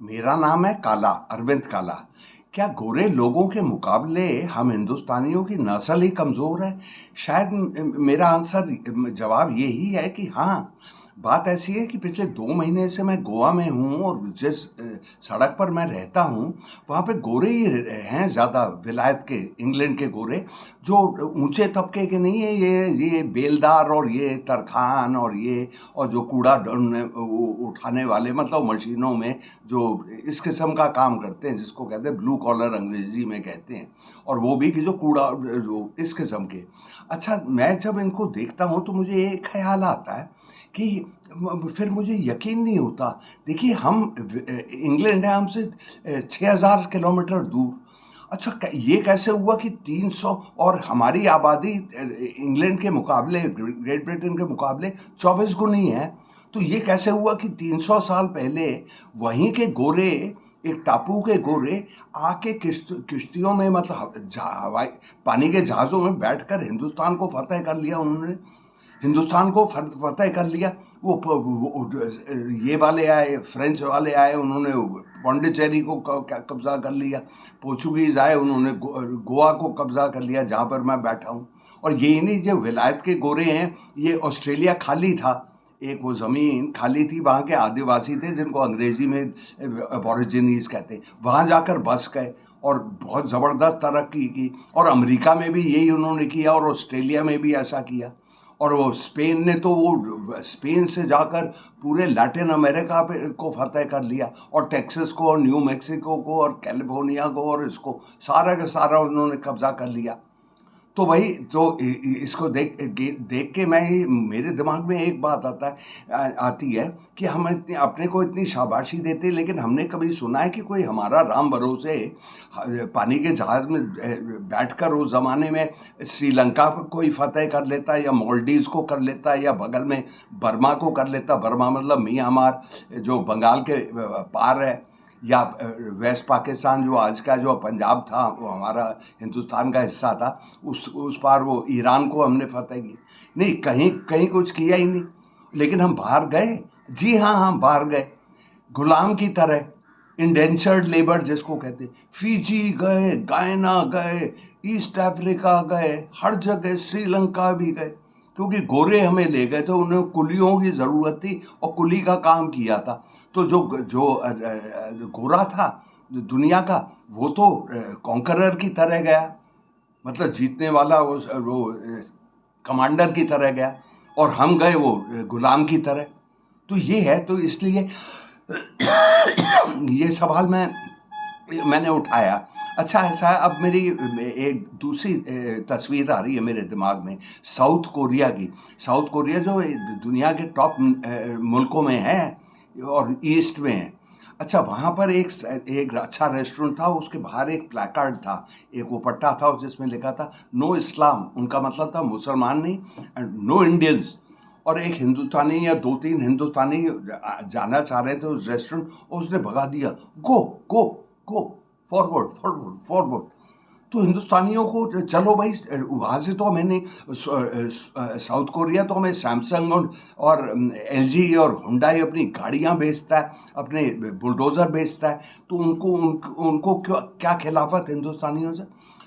मेरा नाम है काला, अरविंद काला। क्या गोरे लोगों के मुकाबले हम हिंदुस्तानियों की नस्ल ही कमज़ोर है? शायद मेरा आंसर जवाब यही है कि हाँ, बात ऐसी है कि पिछले 2 महीने से मैं गोवा में हूँ और जिस सड़क पर मैं रहता हूँ, वहाँ पे गोरे ही हैं ज़्यादा, विलायत के, इंग्लैंड के गोरे, जो ऊँचे तबके के नहीं है, ये बेलदार और ये तरखान और जो कूड़ा उठाने वाले, मतलब मशीनों में जो इस किस्म का काम करते हैं, जिसको कहते हैं ब्लू कॉलर, अंग्रेजी में कहते हैं, और वो भी कि जो कूड़ा, जो इस किस्म के। अच्छा, मैं जब इनको देखता हूँ तो मुझे एक ख्याल आता है कि फिर मुझे यकीन नहीं होता। देखिए, हम इंग्लैंड है हमसे 6,000 किलोमीटर दूर। अच्छा, ये कैसे हुआ कि 300, और हमारी आबादी इंग्लैंड के मुकाबले, ग्रेट ब्रिटेन के मुकाबले 24 गुनी है। तो ये कैसे हुआ कि 300 साल पहले वहीं के गोरे, एक टापू के गोरे, आके किश्तियों में, मतलब हवाई पानी के जहाज़ों में बैठकर हिंदुस्तान को फतेह कर लिया उन्होंने। हिंदुस्तान को फतेह कर लिया। ये वाले आए, फ्रेंच वाले आए, उन्होंने पौंडीचेरी को कब्जा कर लिया। पोर्चुगीज आए, उन्होंने गोवा को कब्जा कर लिया, जहाँ पर मैं बैठा हूँ। और यही नहीं, जो विलायत के गोरे हैं, ये ऑस्ट्रेलिया खाली था, एक वो ज़मीन खाली थी, वहाँ के आदिवासी थे जिनको अंग्रेजी में अबॉरिजिनीज कहते हैं, वहाँ जाकर बस गए और बहुत ज़बरदस्त तरक्की की। और अमेरिका में भी यही उन्होंने किया, और ऑस्ट्रेलिया में भी ऐसा किया। और वो स्पेन ने तो वो स्पेन से जाकर पूरे लैटिन अमेरिका पे को फतेह कर लिया, और टेक्सास को और न्यू मैक्सिको को और कैलिफोर्निया को और इसको सारा का सारा उन्होंने कब्जा कर लिया। तो वही तो इसको देख के मैं ही, मेरे दिमाग में एक बात आती है कि हम इतने अपने को इतनी शाबाशी देते, लेकिन हमने कभी सुना है कि कोई हमारा राम भरोसे पानी के जहाज में बैठकर उस जमाने में श्रीलंका को ही फतेह कर लेता, या मालदीव्स को कर लेता, या बगल में बर्मा को कर लेता। बर्मा मतलब म्यांमार, जो बंगाल के पार है, या वेस्ट पाकिस्तान, जो आज का जो पंजाब था, वो हमारा हिंदुस्तान का हिस्सा था, उस पार वो ईरान को हमने फतेह की। नहीं, कहीं कहीं कुछ किया ही नहीं। लेकिन हम बाहर गए। जी हाँ, हम बाहर गए, गुलाम की तरह, इंडेंचर्ड लेबर जिसको कहते हैं। फिजी गए, गायना गए, ईस्ट अफ्रीका गए, हर जगह, श्रीलंका भी गए, क्योंकि गोरे हमें ले गए थे, उन्हें कुलियों की ज़रूरत थी और कुली का काम किया था। तो जो जो गोरा था दुनिया का, वो तो कॉन्करर की तरह गया, मतलब जीतने वाला, वो कमांडर की तरह गया, और हम गए वो गुलाम की तरह। तो ये है, तो इसलिए ये सवाल मैंने उठाया। अच्छा, ऐसा है, अब मेरी एक दूसरी तस्वीर आ रही है मेरे दिमाग में, साउथ कोरिया की। साउथ कोरिया जो दुनिया के टॉप मुल्कों में है और ईस्ट में है। अच्छा, वहाँ पर एक अच्छा रेस्टोरेंट था, उसके बाहर एक प्लेकार्ड था, एक वो पट्टा था जिसमें लिखा था नो इस्लाम, उनका मतलब था मुसलमान नहीं, नो इंडियंस। और एक हिंदुस्तानी या 2-3 हिंदुस्तानी जाना चाह रहे थे उस रेस्टोरेंट, और उसने भगा दिया, गो गो गो, फॉरवर्ड फॉरवर्ड फॉरवर्ड। तो हिंदुस्तानियों को, चलो भाई, वहाँ से तो हमें नहीं, साउथ कोरिया तो हमें सैमसंग और एलजी और हुंडई अपनी गाड़ियाँ बेचता है, अपने बुलडोज़र बेचता है। तो उनको क्यों, क्या खिलाफत हिंदुस्तानियों से?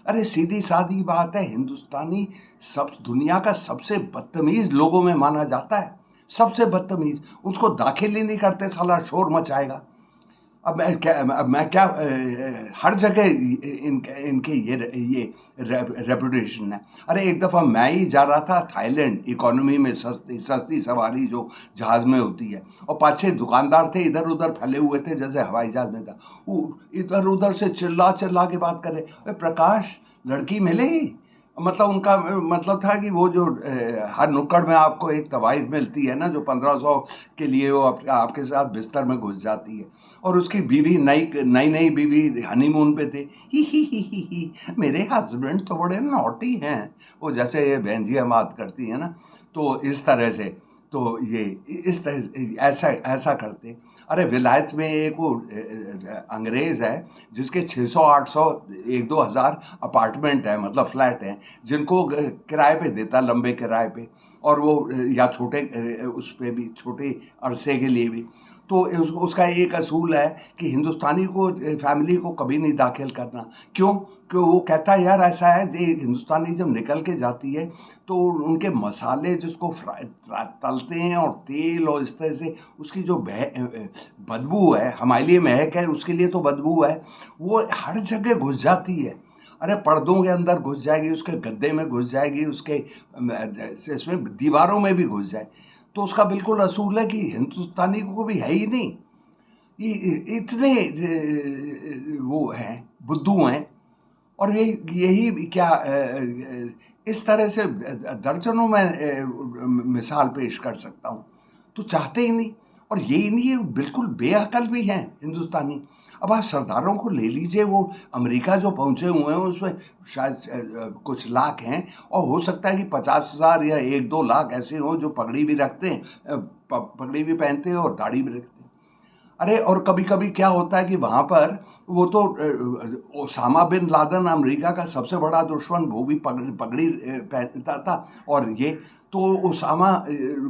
अरे, सीधी सादी बात है, हिंदुस्तानी सब दुनिया का सबसे बदतमीज लोगों में माना जाता है, सबसे बदतमीज। उसको दाखिल ही नहीं करते, साला शोर मचाएगा। अब मैं क्या हर जगह इनके इनके ये रेपुटेशन है। अरे, एक दफ़ा मैं ही जा रहा था थाईलैंड, इकोनॉमी में, सस्ती सस्ती सवारी जो जहाज़ में होती है, और 5-6 दुकानदार थे, इधर उधर फैले हुए थे, जैसे हवाई जहाज़ में था। वो इधर उधर से चिल्ला चिल्ला के बात करे, अरे प्रकाश, लड़की मिलेगी? मतलब उनका मतलब था कि वो जो हर नुक्कड़ में आपको एक तवाइफ मिलती है ना, जो 1500 के लिए वो आपके साथ बिस्तर में घुस जाती है, और उसकी बीवी, नई नई नई बीवी हनीमून पे थे। ही, मेरे हस्बैंड तो बड़े नॉटी हैं, वो जैसे ये बहन जी हम बात करती हैं ना, तो इस तरह से। तो ये इस तरह से ऐसा ऐसा करते। अरे, विलायत में एक वो अंग्रेज़ है, जिसके 600-800, 1-2 हज़ार अपार्टमेंट है, मतलब फ्लैट हैं, जिनको किराए पे देता, लंबे किराए पे, और वो या छोटे उस पे भी, छोटे अरसे के लिए भी। तो उसका एक असूल है कि हिंदुस्तानी को फैमिली को कभी नहीं दाखिल करना। क्यों? क्यों? वो कहता है यार ऐसा है जी, हिंदुस्तानी जब निकल के जाती है तो उनके मसाले जिसको फ्राई तलते हैं और तेल और इस तरह से उसकी जो बदबू है, हमारे लिए महक है, उसके लिए तो बदबू है, वो हर जगह घुस जाती है। अरे पर्दों के अंदर घुस जाएगी, उसके गद्दे में घुस जाएगी, उसके इसमें दीवारों में भी घुस जाए। तो उसका बिल्कुल असूल है कि हिंदुस्तानी को भी है ही नहीं। ये इतने वो हैं, बुद्धू हैं। और ये यही क्या इस तरह से दर्जनों में मिसाल पेश कर सकता हूँ। तो चाहते ही नहीं। और यही नहीं, ये बिल्कुल बेअकल भी हैं हिंदुस्तानी। अब आप सरदारों को ले लीजिए, वो अमेरिका जो पहुँचे हुए हैं उसमें शायद कुछ लाख हैं, और हो सकता है कि 50,000 या 1-2 लाख ऐसे हों जो पगड़ी भी रखते हैं, पगड़ी भी पहनते हैं और दाढ़ी भी रखते हैं। अरे और कभी कभी क्या होता है कि वहाँ पर वो तो ओसामा बिन लादेन अमेरिका का सबसे बड़ा दुश्मन, वो भी पगड़ी पगड़ी पहनता था। और ये तो ओसामा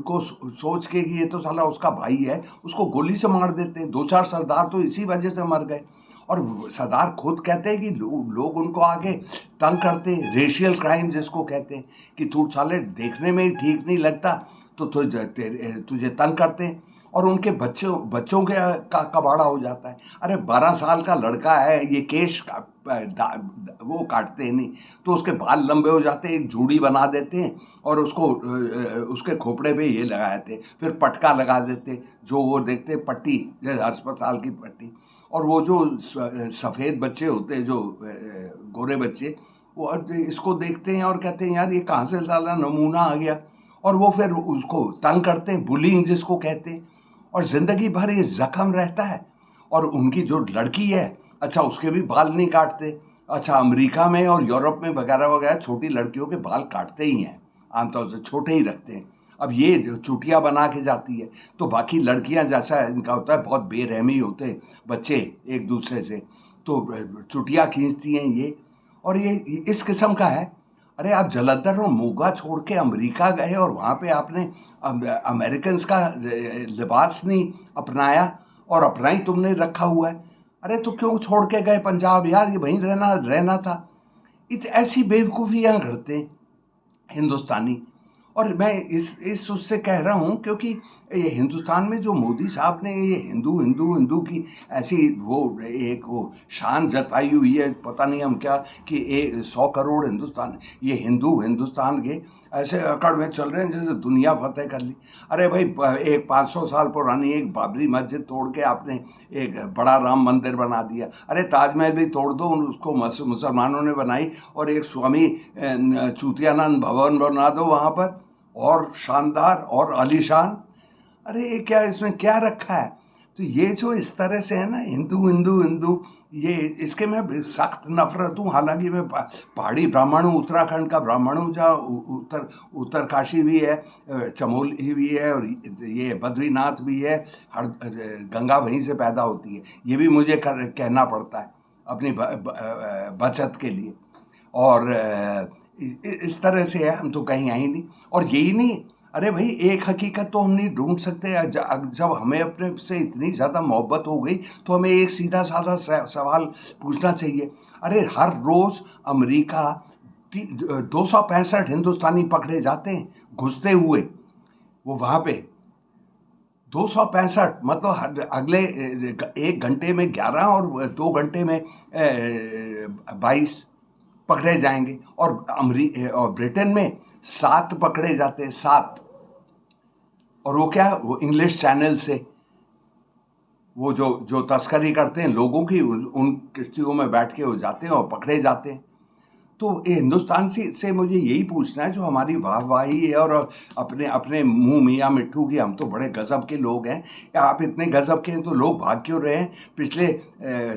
को सोच के कि ये तो साला उसका भाई है, उसको गोली से मार देते हैं। 2-4 सरदार तो इसी वजह से मर गए। और सरदार खुद कहते हैं कि लोग उनको आगे तंग करते हैं, रेशियल क्राइम जिसको कहते हैं, कि तू साले देखने में ही ठीक नहीं लगता तो तुझे तंग करते हैं। और उनके बच्चों के का कबाड़ा हो जाता है। अरे 12 साल का लड़का है, ये केश वो काटते हैं नहीं तो उसके बाल लंबे हो जाते हैं, एक जूड़ी बना देते हैं और उसको उसके खोपड़े पे ये लगा देते हैं, फिर पटका लगा देते हैं, जो वो देखते हैं पट्टी, जैसे अस्पताल की पट्टी। और वो जो सफ़ेद बच्चे होते हैं, जो गोरे बच्चे, वो इसको देखते हैं और कहते हैं यार ये कहाँ से साला नमूना आ गया। और वो फिर उसको तंग करते हैं, बुलिंग जिसको कहते हैं। और ज़िंदगी भर ये ज़ख्म रहता है। और उनकी जो लड़की है, अच्छा उसके भी बाल नहीं काटते। अच्छा अमेरिका में और यूरोप में वगैरह वगैरह छोटी लड़कियों के बाल काटते ही हैं, आमतौर से छोटे ही रखते हैं। अब ये चुटिया बना के जाती है, तो बाकी लड़कियां जैसा इनका होता है, बहुत बेरहमी होते हैं बच्चे एक दूसरे से, तो चुटिया खींचती हैं ये। और ये इस किस्म का है। अरे आप जलंधर और मोगा छोड़ के अमेरिका गए और वहाँ पे आपने अमेरिकन्स का लिबास नहीं अपनाया, और अपना ही तुमने रखा हुआ है। अरे तो क्यों छोड़ के गए पंजाब यार, ये वहीं रहना था। ऐसी बेवकूफ़ियाँ करते हैं हिंदुस्तानी। और मैं इस उससे कह रहा हूँ क्योंकि ये हिंदुस्तान में जो मोदी साहब ने ये हिंदू हिंदू हिंदू की ऐसी वो एक वो शान जताई हुई है, पता नहीं हम क्या, कि 100 करोड़ हिंदुस्तान, ये हिंदू हिंदुस्तान के ऐसे अकड़ में चल रहे हैं जैसे दुनिया फतेह कर ली। अरे भाई एक 500 साल पुरानी एक बाबरी मस्जिद तोड़ के आपने एक बड़ा राम मंदिर बना दिया। अरे ताजमहल भी तोड़ दो, उसको मुसलमानों ने बनाई, और एक स्वामी चूतियानंद भवन बना दो वहाँ पर, और शानदार और आलीशान। अरे ये क्या, इसमें क्या रखा है? तो ये जो इस तरह से है ना, हिंदू हिंदू हिंदू, ये इसके मैं सख्त नफरत हूँ। हालांकि मैं पहाड़ी ब्राह्मण हूँ, उत्तराखंड का ब्राह्मण हूँ, जहाँ उत्तरकाशी भी है, चमोली भी है, और ये बद्रीनाथ भी है। हर गंगा वहीं से पैदा होती है, ये भी मुझे कहना पड़ता है अपनी बचत के लिए। और इस तरह से है, हम तो कहीं आए नहीं। और यही नहीं, अरे भाई एक हकीकत तो हम नहीं ढूंढ सकते। जब हमें अपने से इतनी ज़्यादा मोहब्बत हो गई तो हमें एक सीधा साधा सवाल पूछना चाहिए। अरे हर रोज़ अमेरिका 265 हिंदुस्तानी पकड़े जाते हैं घुसते हुए, वो वहाँ पे 265, मतलब अगले 1 घंटे में 11 और 2 घंटे में 22 पकड़े जाएंगे। और और ब्रिटेन में 7 पकड़े जाते हैं, 7। और वो क्या, वो इंग्लिश चैनल से वो जो तस्करी करते हैं लोगों की, उन किश्तियों में बैठ के वो जाते हैं और पकड़े जाते हैं। तो ये हिंदुस्तान से मुझे यही पूछना है, जो हमारी वाहवाही है और अपने अपने मुंह मियाँ मिट्ठू की, हम तो बड़े गजब के लोग हैं, आप इतने गजब के हैं तो लोग भाग क्यों रहे हैं? पिछले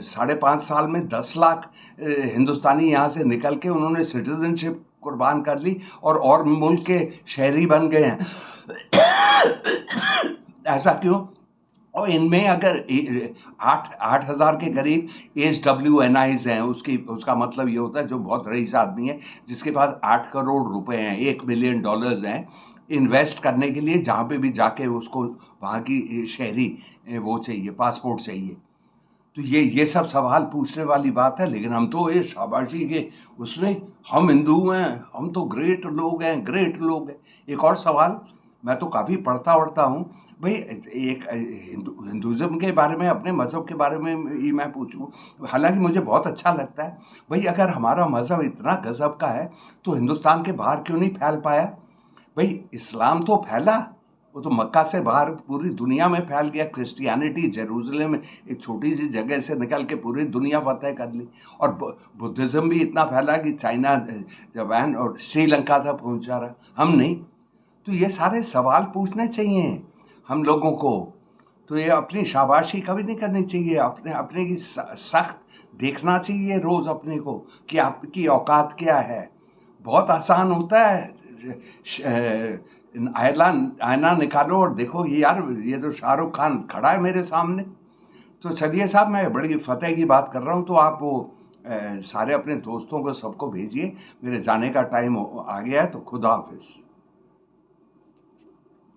5.5 साल में 10 लाख हिंदुस्तानी यहाँ से निकल के उन्होंने सिटीजनशिप कुर्बान कर ली और मुल्क के शहरी बन गए हैं। ऐसा क्यों? और इनमें अगर 8,000 के करीब HWNIs हैं, उसका मतलब ये होता है जो बहुत रईस आदमी है, जिसके पास 8 करोड़ रुपए हैं, $1 मिलियन हैं, इन्वेस्ट करने के लिए जहाँ पे भी जाके उसको वहाँ की शहरी वो चाहिए, पासपोर्ट चाहिए। तो ये सब सवाल पूछने वाली बात है, लेकिन हम तो ये शाबाशी के उसमें हम हिंदू हैं, हम तो ग्रेट लोग हैं, ग्रेट लोग हैं। एक और सवाल, मैं तो काफ़ी पढ़ता वढ़ता हूँ भाई, एक हिंदुज़्म के बारे में, अपने मज़हब के बारे में ही मैं पूछूं, हालांकि मुझे बहुत अच्छा लगता है भाई, अगर हमारा मज़हब इतना गज़ब का है तो हिंदुस्तान के बाहर क्यों नहीं फैल पाया भाई? इस्लाम तो फैला, वो तो मक्का से बाहर पूरी दुनिया में फैल गया। क्रिश्चियनिटी जेरूसलम में एक छोटी सी जगह से निकल के पूरी दुनिया फतेह कर ली। और बुद्धिज़्म भी इतना फैला कि चाइना, जापान और श्रीलंका तक पहुंचा रहा, हम नहीं। तो ये सारे सवाल पूछने चाहिए हम लोगों को। तो ये अपनी शाबाशी कभी नहीं करनी चाहिए, अपने अपने की सख्त देखना चाहिए रोज़ अपने को कि आपकी औकात क्या है। बहुत आसान होता है, आयना आयना निकालो और देखो यार, ये तो शाहरुख खान खड़ा है मेरे सामने। तो चलिए साहब, मैं बड़ी फतेह की बात कर रहा हूँ, तो आप वो सारे अपने दोस्तों को सबको भेजिए, मेरे जाने का टाइम आ गया है, तो खुदा हाफिज़।